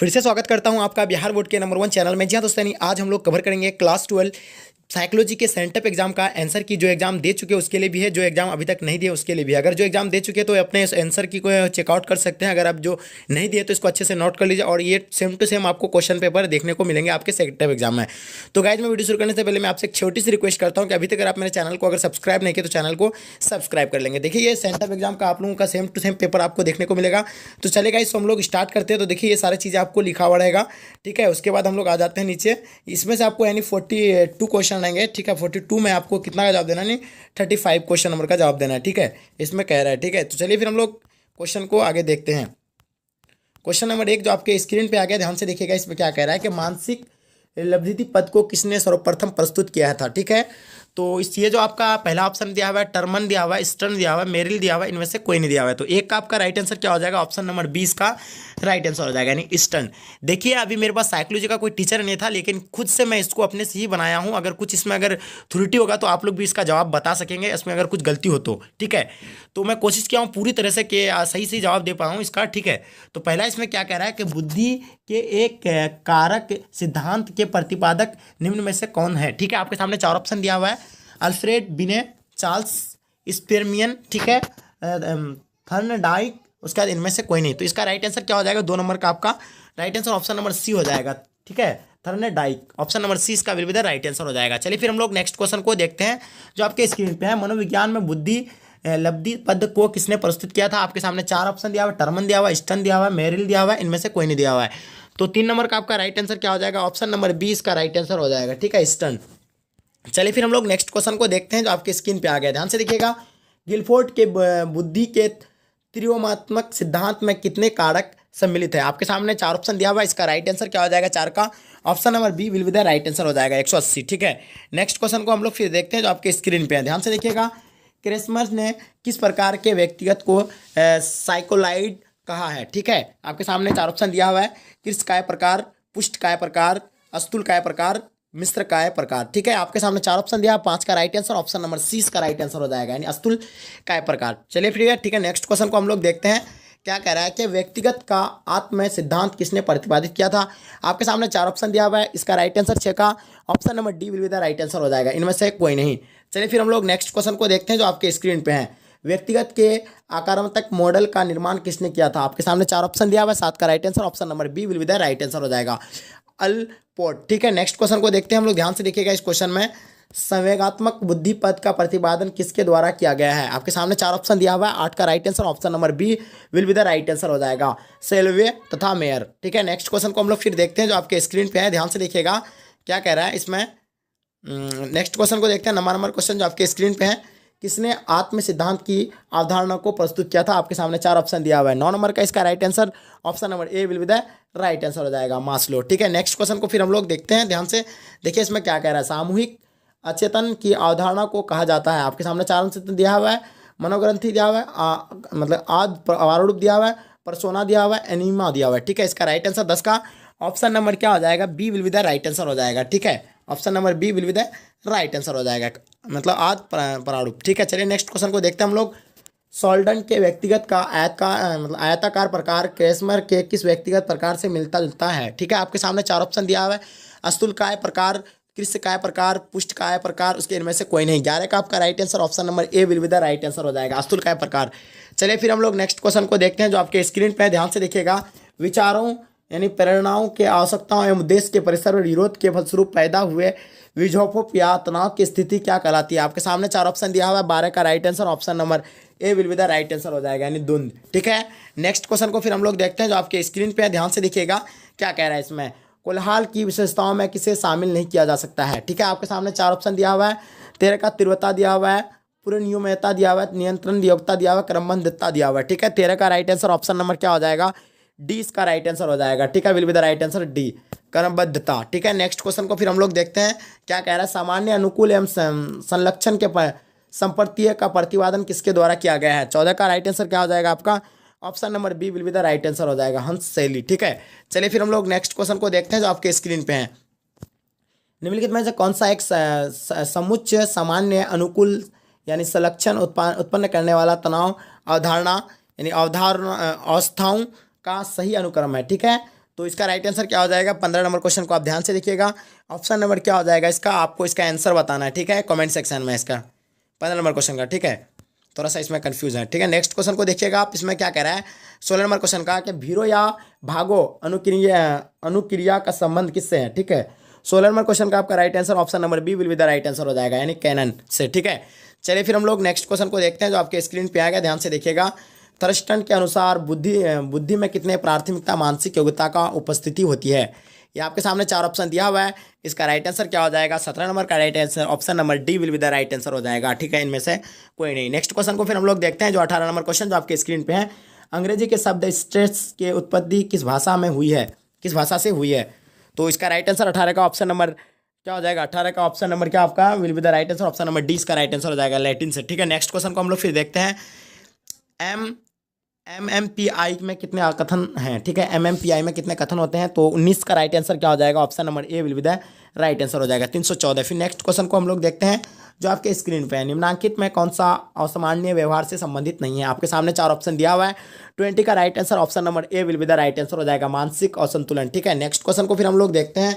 फिर से स्वागत करता हूं आपका बिहार बोर्ड के नंबर 1 चैनल में। जी हाँ दोस्तों, आज हम लोग कवर करेंगे क्लास 12 साइकोलॉजी के सेंटअप एग्जाम का आंसर की। जो एग्जाम दे चुके हैं उसके लिए भी है, जो एग्जाम अभी तक नहीं दिए उसके लिए भी है। अगर जो एग्जाम दे चुके हैं तो अपने आंसर की को चेकआउट कर सकते हैं। अगर आप जो नहीं दिए तो इसको अच्छे से नोट कर लीजिए, और ये सेम टू सेम आपको क्वेश्चन पेपर देखने को मिलेंगे आपके सेंटअप एग्जाम में। तो गाइज, मैं वीडियो शुरू करने से पहले मैं आपसे एक छोटी सी रिक्वेस्ट करता हूँ कि अभी तक अगर आप मेरे चैनल को अगर सब्सक्राइब नहीं किया तो चैनल को सब्सक्राइब कर लेंगे। देखिए, ये सेंटअप एग्जाम का आप लोगों का सेम टू सेम पेपर आपको देखने को मिलेगा। तो चलेगा, इसको हम लोग स्टार्ट करते हैं। तो देखिए, ये सारी चीज़ें आपको लिखा हुआ रहेगा, ठीक है। उसके बाद हम लोग आ जाते हैं नीचे। इसमें से आपको यानी 42 क्वेश्चन आएंगे, ठीक है। 42 में आपको कितना का जवाब देना है? नहीं, 35 क्वेश्चन नंबर का जवाब देना है, ठीक है। इसमें कह रहा है, ठीक है। तो चलिए फिर हम लोग क्वेश्चन को आगे देखते हैं। क्वेश्चन नंबर 1 जो आपके स्क्रीन पे आ गया, ध्यान से देखिएगा। इसमें क्या कह रहा है कि मानसिक लब्धिति पद को किसने सर्वप्रथम प्रस्तुत किया था, ठीक है। तो इस ये जो आपका पहला ऑप्शन दिया हुआ है, टर्मन दिया हुआ है, स्टर्न दिया हुआ है, मेरिल दिया हुआ है, इनमें से कोई नहीं दिया हुआ है। तो एक का आपका राइट आंसर क्या हो जाएगा? ऑप्शन नंबर 20 का राइट आंसर हो जाएगा, यानी स्टर्न। देखिए, अभी मेरे पास साइकोलॉजी का कोई टीचर नहीं था, लेकिन खुद से मैं इसको अपने से ही बनाया हूँ। अगर कुछ इसमें अगर त्रुटि होगा तो आप लोग भी इसका जवाब बता सकेंगे, इसमें अगर कुछ गलती हो तो, ठीक है। तो मैं कोशिश किया हूँ पूरी तरह से कि सही सही जवाब दे पाऊँ इसका, ठीक है। तो पहला इसमें क्या कह रहा है कि बुद्धि के एक कारक सिद्धांत के प्रतिपादक निम्न में से कौन है, ठीक है। आपके सामने 4 ऑप्शन दिया हुआ है: अल्फ्रेड बिने, चार्ल्स स्पेरमियन, ठीक है, थर्नडाइक, उसके बाद इनमें से कोई नहीं। तो इसका राइट आंसर क्या हो जाएगा? 2 नंबर का आपका right answer option number C हो जाएगा, ठीक है। थर्नडाइक, ऑप्शन नंबर सी इसका will be the right answer हो जाएगा। चलिए फिर हम लोग नेक्स्ट क्वेश्चन को देखते हैं जो आपके स्क्रीन पे है। मनोविज्ञान में बुद्धि लब्धि पद को किसने प्रस्तुत किया था? आपके सामने 4 ऑप्शन दिया हुआ है: टर्मन दिया हुआ है, स्टर्न दिया हुआ है, मेरिल दिया हुआ है, इनमें से कोई नहीं दिया हुआ है। तो 3 नंबर का आपका राइट आंसर क्या हो जाएगा? ऑप्शन नंबर 20 का राइट आंसर हो जाएगा, ठीक है, स्टर्न। चलिए फिर हम लोग नेक्स्ट क्वेश्चन को देखते हैं जो आपके स्क्रीन पे आ गया। ध्यान से देखिएगा। गिलफोर्ड के बुद्धि के त्रियोमात्मक सिद्धांत में कितने कारक सम्मिलित है? आपके सामने 4 ऑप्शन दिया हुआ है, इसका राइट आंसर क्या हो जाएगा? 4 का option number B will be the right answer हो जाएगा, 180, ठीक है। नेक्स्ट क्वेश्चन को हम लोग फिर देखते हैं जो आपके स्क्रीन पे है। ध्यान से देखिएगा। क्रिसमस ने किस प्रकार के व्यक्तिगत को साइकोलाइड कहा है, ठीक है। आपके सामने 4 ऑप्शन दिया हुआ है: कृष्ण काय प्रकार, पुष्ट काय प्रकार, अस्तुल काय प्रकार, मिश्र काय प्रकार, ठीक है। आपके सामने 4 ऑप्शन दिया, 5 का right answer option number C का राइट आंसर हो जाएगा, यानी अस्तुल काय प्रकार। चलिए फिर, ठीक है, नेक्स्ट क्वेश्चन को हम लोग देखते हैं। क्या कह रहा है कि व्यक्तिगत का आत्म सिद्धांत किसने प्रतिपादित किया था? आपके सामने 4 ऑप्शन दिया हुआ है, इसका राइट आंसर 6 का option number D will be the right answer हो जाएगा, इनमें से कोई नहीं। चलिए फिर हम लोग नेक्स्ट क्वेश्चन को देखते हैं जो आपके स्क्रीन पे है। व्यक्तिगत के आकारात्मक मॉडल का निर्माण किसने किया था? आपके सामने 4 ऑप्शन दिया हुआ है, 7 का right answer option number B will be the right answer हो जाएगा, अल्पोर्ट, ठीक है। नेक्स्ट क्वेश्चन को देखते हैं हम लोग। ध्यान से देखिएगा। इस क्वेश्चन में संवेगात्मक बुद्धि पद का प्रतिपादन किसके द्वारा किया गया है? आपके सामने 4 ऑप्शन दिया हुआ है, 8 का right answer option number B will be the right answer हो जाएगा, सेल्वे तथा मेयर, ठीक है। नेक्स्ट क्वेश्चन को हम लोग फिर देखते हैं जो आपके स्क्रीन पे है। ध्यान से देखिएगा क्या कह रहा है इसमें। नेक्स्ट क्वेश्चन को देखते हैं। नंबर क्वेश्चन जो आपके स्क्रीन पे है: किसने आत्म सिद्धांत की अवधारणा को प्रस्तुत किया था? आपके सामने 4 ऑप्शन दिया हुआ है, 9 नंबर का इसका right answer option number A will be the right answer हो जाएगा, मास्लो, ठीक है। नेक्स्ट क्वेश्चन को फिर हम लोग देखते हैं। ध्यान से देखिए इसमें क्या कह रहा है। सामूहिक अचेतन की अवधारणा को कहा जाता है। आपके सामने 4 ऑप्शन दिया हुआ है, मनोग्रंथि दिया हुआ है, मतलब आद आरूप दिया हुआ है, परसोना दिया हुआ है, एनीमा दिया हुआ है, ठीक है। इसका राइट आंसर 10 का ऑप्शन नंबर क्या हो जाएगा? B will be the right answer हो जाएगा, ठीक है। Option number B will be the right answer हो जाएगा, मतलब आद प्रारूप, ठीक है। चलिए नेक्स्ट क्वेश्चन को देखते हैं हम लोग। सोल्डन के व्यक्तिगत का मतलब आयताकार प्रकार क्रेस्मर के किस व्यक्तिगत प्रकार से मिलता जुलता है, ठीक है। आपके सामने 4 ऑप्शन दिया हुआ है: अस्तुल काय प्रकार, कृष्ण काय प्रकार, पुष्ट काय प्रकार, उसके इनमें से कोई नहीं। 11 का आपका right answer option number A will be the right answer हो जाएगा, अस्तुल काय प्रकार। चलिए फिर हम लोग नेक्स्ट क्वेश्चन को देखते हैं जो आपके स्क्रीन पे है। ध्यान से देखिएगा। विचारों यानी प्रेरणाओं के आवश्यकताओं एवं उद्देश्य के परिसर में विरोध के फलस्वरूप पैदा हुए विक्षोभ या तनाव की स्थिति क्या कहलाती है? आपके सामने 4 ऑप्शन दिया हुआ है, 12 का right answer option number A will be the right answer हो जाएगा, यानी धुंध, ठीक है। नेक्स्ट क्वेश्चन को फिर हम लोग देखते हैं जो आपके स्क्रीन पे है। ध्यान से देखिएगा क्या कह रहा है इसमें। कोल्हाल की विशेषताओं में किसे शामिल नहीं किया जा सकता है, ठीक है। आपके सामने 4 ऑप्शन दिया हुआ है, 13 का तीव्रता दिया हुआ है, पूर्ण नियमितता दिया हुआ है, नियंत्रण योग्यता दिया हुआ है, क्रमबद्धता दिया हुआ है, ठीक है। 13 का राइट आंसर ऑप्शन नंबर क्या हो जाएगा? डी इसका राइट आंसर हो जाएगा, ठीक है, will be the right answer D, क्रमबद्धता, ठीक है। नेक्स्ट क्वेश्चन को फिर हम लोग देखते हैं क्या कह रहा है। सामान्य अनुकूल एवं संलक्षण के संपर्तीय का प्रतिपादन किसके द्वारा किया गया है? 14 का राइट आंसर क्या हो जाएगा आपका? Option number B will be the right answer हो जाएगा, हंस शैली, ठीक है। चलिए फिर हम लोग नेक्स्ट क्वेश्चन को देखते हैं जो आपके स्क्रीन पे है। निम्नलिखित में से कौन सा एक समुच्चय सामान्य अनुकूल यानी संलक्षण उत्पन्न करने वाला तनाव अवधारणा यानी अवधारणा अवस्थाओं का सही अनुक्रम है, ठीक है। तो इसका राइट आंसर क्या हो जाएगा? 15 नंबर क्वेश्चन को आप ध्यान से देखिएगा। ऑप्शन नंबर क्या हो जाएगा इसका? आपको इसका आंसर बताना है, ठीक है, कमेंट सेक्शन में इसका 15 नंबर क्वेश्चन का, ठीक है। थोड़ा सा इसमें कंफ्यूज है, ठीक है। नेक्स्ट क्वेश्चन को देखिएगा आप, इसमें क्या कह रहा है 16 नंबर क्वेश्चन का कि भीरो या भागो अनुक्रिया का संबंध किससे है, ठीक है। 16 नंबर क्वेश्चन का आपका right answer option number B will be the right answer हो जाएगा, यानी कैनन से, ठीक है। चलिए फिर हम लोग नेक्स्ट क्वेश्चन को देखते हैं जो आपके स्क्रीन पे आएगा, ध्यान से देखिएगा। थर्स्टन के अनुसार बुद्धि में कितने प्राथमिकता मानसिक योग्यता का उपस्थिति होती है? ये आपके सामने 4 ऑप्शन दिया हुआ है, इसका राइट आंसर क्या हो जाएगा? 17 नंबर का right answer option number D will be the right answer हो जाएगा, ठीक है, इनमें से कोई नहीं। नेक्स्ट क्वेश्चन को फिर हम लोग देखते हैं जो 18 नंबर क्वेश्चन जो आपके स्क्रीन पे है। अंग्रेजी के शब्द स्ट्रेस के उत्पत्ति किस भाषा में हुई है, किस भाषा से हुई है? तो इसका राइट आंसर 18 का ऑप्शन नंबर क्या हो जाएगा? 18 का ऑप्शन नंबर क्या आपका will be the right answer option number D इसका राइट आंसर हो जाएगा, लैटिन से, ठीक है। नेक्स्ट क्वेश्चन को हम लोग फिर देखते हैं। MMPI में कितने कथन हैं, ठीक है, MMPI में कितने कथन होते हैं? तो 19 का राइट आंसर क्या हो जाएगा? Option number A will be the right answer हो जाएगा, 314। फिर नेक्स्ट क्वेश्चन को हम लोग देखते हैं जो आपके स्क्रीन पे है। निम्नलिखित में कौन सा असामान्य व्यवहार से संबंधित नहीं है? आपके सामने 4 ऑप्शन दिया हुआ है, 20 का right answer option number A will be the right answer हो जाएगा, मानसिक असंतुलन, ठीक है। नेक्स्ट क्वेश्चन को फिर हम लोग देखते हैं।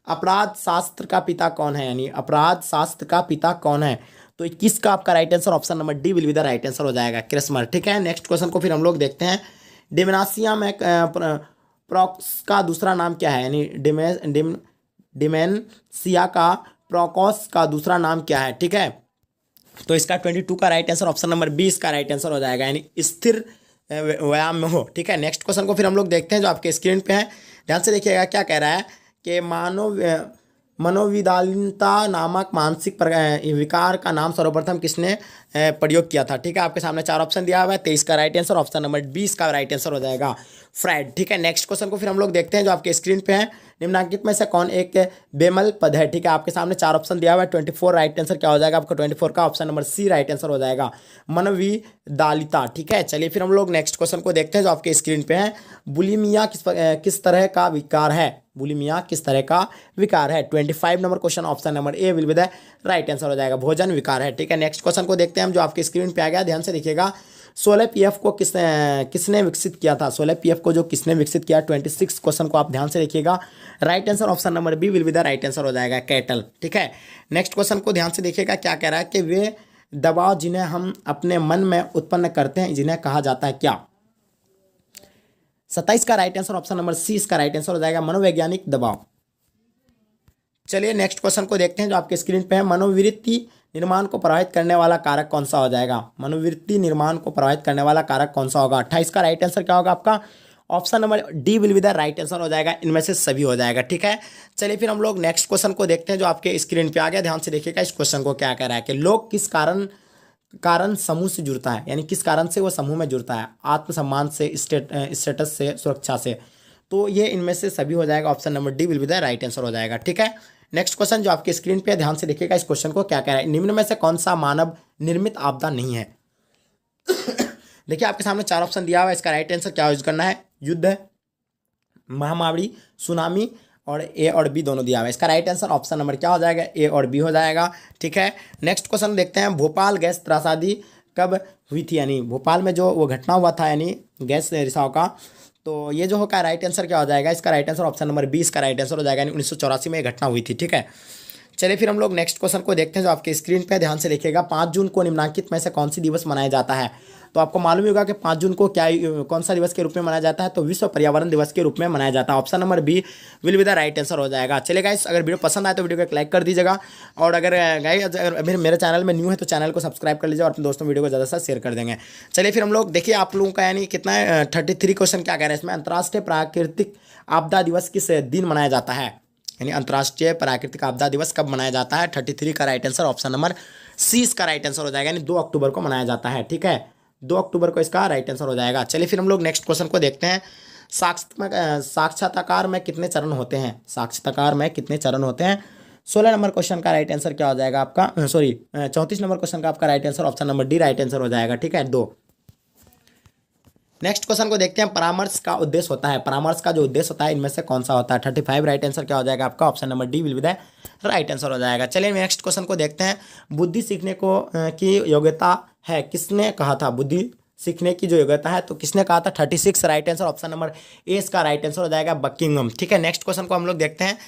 अपराध शास्त्र का पिता कौन है, यानी अपराध शास्त्र का पिता कौन है? तो 21 का आपका right answer option number D will be the right answer हो जाएगा, क्रिस्मर, ठीक है। नेक्स्ट क्वेश्चन को फिर हम लोग देखते हैं। डिमेंशिया में प्रोक्स का दूसरा नाम क्या है, यानी डिमेंशिया का प्रोकोस का दूसरा नाम क्या है, ठीक है। तो इसका 22 का right answer option number B इसका राइट आंसर हो जाएगा, यानी स्थिर व्यायाम में हो, ठीक है। नेक्स्ट क्वेश्चन को फिर हम लोग देखते हैं जो आपके स्क्रीन पे है, ध्यान से देखिएगा। क्या कह रहा है कि मनोविदालीनता नामक मानसिक विकार का नाम सर्वप्रथम किसने प्रयोग किया था, ठीक है। आपके सामने 4 ऑप्शन दिया हुआ है, 23 का राइट आंसर ऑप्शन नंबर 20 का राइट आंसर हो जाएगा, फ्राइड, ठीक है। नेक्स्ट क्वेश्चन को फिर हम लोग देखते हैं जो आपके स्क्रीन पे है। निम्नलिखित में से कौन एक बेमल पद है, ठीक है। आपके सामने 4 ऑप्शन दिया हुआ है, 24 राइट आंसर क्या हो जाएगा आपका? 24 का option number C right answer हो जाएगा, मनोविदालिता, ठीक है। चलिए फिर हम लोग नेक्स्ट क्वेश्चन को देखते हैं जो आपके स्क्रीन पे है। बुलिमिया किस तरह का विकार है? बुलिमिया किस तरह का विकार है? 25 number question option number A will be the right answer हो जाएगा, भोजन विकार है, ठीक है। नेक्स्ट क्वेश्चन को देखते हैं हम जो आपके स्क्रीन पे आ गया, ध्यान से देखिएगा। 16 PF को किसने विकसित किया था? 16 PF को जो किसने विकसित किया? 26 क्वेश्चन को आप ध्यान से देखिएगा, right answer option number B will be the right answer हो जाएगा, कैटल, ठीक है। नेक्स्ट क्वेश्चन को ध्यान से देखिएगा, क्या कह रहा है कि वे दबाव जिन्हें हम अपने मन में उत्पन्न करते हैं जिन्हें कहा जाता है क्या? 27 का right answer option number C इसका राइट आंसर हो जाएगा, मनोवैज्ञानिक दबाव। चलिए नेक्स्ट क्वेश्चन को देखते हैं जो आपके स्क्रीन पे है। मनोवृत्ति निर्माण को प्रभावित करने वाला कारक कौन सा हो जाएगा? मनोवृत्ति निर्माण को प्रभावित करने वाला कारक कौन सा होगा? 28 का राइट आंसर क्या होगा आपका? Option number D will be the right answer हो जाएगा, इनमें से सभी हो जाएगा, ठीक है। चलिए फिर हम लोग नेक्स्ट क्वेश्चन को देखते हैं जो आपके स्क्रीन पे आ गया, ध्यान से देखिएगा। इस क्वेश्चन को क्या कह रहा है कि लोग किस कारण समूह से जुड़ता है, यानी किस कारण से वो समूह में जुड़ता है? आत्मसम्मान से, स्टेटस से, सुरक्षा से। तो ये इनमें से सभी हो जाएगा, option number D will be the right answer हो जाएगा, ठीक है। नेक्स्ट क्वेश्चन जो आपके स्क्रीन पे ध्यान से देखिएगा, इस क्वेश्चन को क्या कह रहा है। निम्न में से कौन सा मानव निर्मित आपदा नहीं है? देखिए आपके सामने 4 ऑप्शन दिया हुआ है, इसका राइट आंसर क्या यूज करना है? युद्ध, महामारी, सुनामी और ए और बी दोनों दिया हुआ है। इसका राइट आंसर ऑप्शन नंबर क्या हो जाएगा? ए और बी हो जाएगा, ठीक है। नेक्स्ट क्वेश्चन देखते हैं। भोपाल गैस त्रासदी कब हुई थी, यानी भोपाल में जो वो घटना हुआ था, यानी गैस रिसाव का, तो ये जो होगा राइट आंसर क्या हो जाएगा? इसका राइट आंसर ऑप्शन नंबर 20 का राइट आंसर हो जाएगा, यानी 1984 में ये घटना हुई थी, ठीक है। चलिए फिर हम लोग नेक्स्ट क्वेश्चन को देखते हैं जो आपके स्क्रीन पे ध्यान से देखिएगा। 5 जून को निम्नलिखित में से कौन सी दिवस मनाया जाता है? तो आपको मालूम ही होगा कि 5 जून को कौन सा दिवस के रूप में मनाया जाता है? तो विश्व पर्यावरण दिवस के रूप में मनाया जाता है, option number B will be the right answer हो जाएगा। चलिए गाइस, अगर वीडियो पसंद आए तो वीडियो को एक लाइक कर दीजिएगा, और अगर गाइस अभी मेरे चैनल में न्यू है तो चैनल को सब्सक्राइब कर लीजिए और अपने दोस्तों वीडियो को ज़्यादा से शेयर कर देंगे। चलिए फिर हम लोग देखिए आप लोगों का यानी कितना है 33 क्वेश्चन क्या कह रहे हैं इसमें। अंतर्राष्ट्रीय प्राकृतिक आपदा दिवस किस दिन मनाया जाता है, यानी अंतर्राष्ट्रीय प्राकृतिक आपदा दिवस कब मनाया जाता है? 33 का right answer option number C इसका राइट आंसर हो जाएगा, यानी 2 अक्टूबर को मनाया जाता है, ठीक है। 2 अक्टूबर को इसका राइट आंसर हो जाएगा। चलिए फिर हम लोग नेक्स्ट क्वेश्चन को देखते हैं। साक्षात्कार में कितने चरण होते हैं? साक्षात्कार में कितने चरण होते हैं? 16 नंबर क्वेश्चन का राइट आंसर क्या हो जाएगा आपका? 34 नंबर क्वेश्चन का आपका right answer option number D right answer हो जाएगा, ठीक है, 2। नेक्स्ट क्वेश्चन को देखते हैं। परामर्श का उद्देश्य होता है, परामर्श का जो उद्देश्य होता है इनमें से कौन सा होता है? 35 राइट आंसर क्या हो जाएगा आपका? Option number D will be the right answer हो जाएगा। चलिए नेक्स्ट क्वेश्चन को देखते हैं। बुद्धि सीखने को की योग्यता है, किसने कहा था? बुद्धि सीखने की जो योग्यता है। तो किसने कहा था? 36 right answer, option number A इसका राइट आंसर हो जाएगा, बकिंघम। ठीक है, नेक्स्ट क्वेश्चन को हम लोग देखते हैं।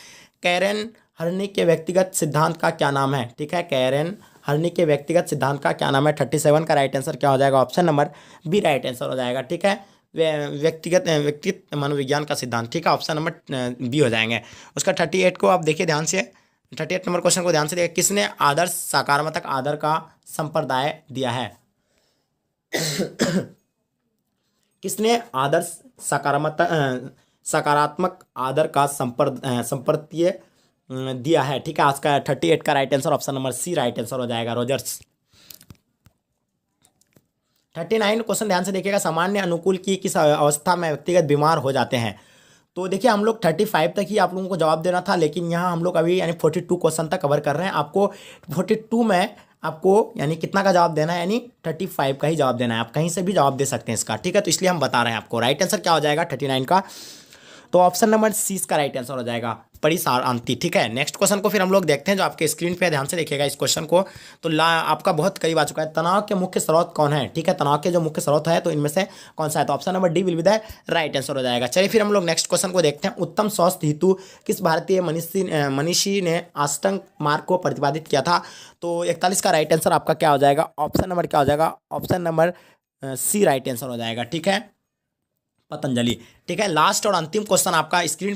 कैरन हर्नी के व्यक्तिगत सिद्धांत का क्या नाम है? ठीक है, कैरन हर्नी के व्यक्तिगत सिद्धांत का क्या नाम है? 37 का राइट आंसर क्या हो जाएगा? Option number B right answer हो जाएगा। ठीक है, व्यक्तिगत मनोविज्ञान का सिद्धांत। ठीक है, ऑप्शन नंबर बी हो जाएंगे। उसका 38 को आप देखिए ध्यान से, 38 नंबर क्वेश्चन को ध्यान से देखिए। किसने आदर्श सकारात्मक आदर का संप्रदाय दिया है? किसने आदर्श सकारात्मक आदर का संप्रदाय दिया है? ठीक है, आज का 38 का right answer option number C right answer हो जाएगा, रोजर्स। 39 क्वेश्चन ध्यान से देखिएगा। सामान्य अनुकूल की किस अवस्था में व्यक्तिगत बीमार हो जाते हैं? तो देखिए हम लोग 35 तक ही आप लोगों को जवाब देना था, लेकिन यहाँ हम लोग अभी यानी 42 क्वेश्चन तक कवर कर रहे हैं। आपको 42 में आपको यानी कितना का जवाब देना है? यानी 35 का ही जवाब देना है। आप कहीं से भी जवाब दे सकते हैं इसका। ठीक है, तो इसलिए हम बता रहे हैं आपको। राइट आंसर क्या हो जाएगा 39 का? तो ऑप्शन नंबर सी इसका राइट आंसर हो जाएगा, परिसारांति। ठीक है, नेक्स्ट क्वेश्चन को फिर हम लोग देखते हैं, जो आपके स्क्रीन पे ध्यान से देखिएगा इस क्वेश्चन को। तो आपका बहुत करीब आ चुका है। तनाव के मुख्य स्रोत कौन है? ठीक है, तनाव के जो मुख्य स्रोत है तो इनमें से कौन सा है? तो option number D will be the right answer हो जाएगा। चलिए फिर हम लोग नेक्स्ट क्वेश्चन को देखते हैं। उत्तम स्वास्थ्य हेतु किस भारतीय मनीषी ने अष्टांग मार्ग को प्रतिपादित किया था? तो 41 का राइट आंसर आपका क्या हो जाएगा? ऑप्शन नंबर क्या हो जाएगा? Option number C right answer हो जाएगा। ठीक है, पतंजलि। ठीक है, लास्ट और अंतिम क्वेश्चन आपका स्क्रीन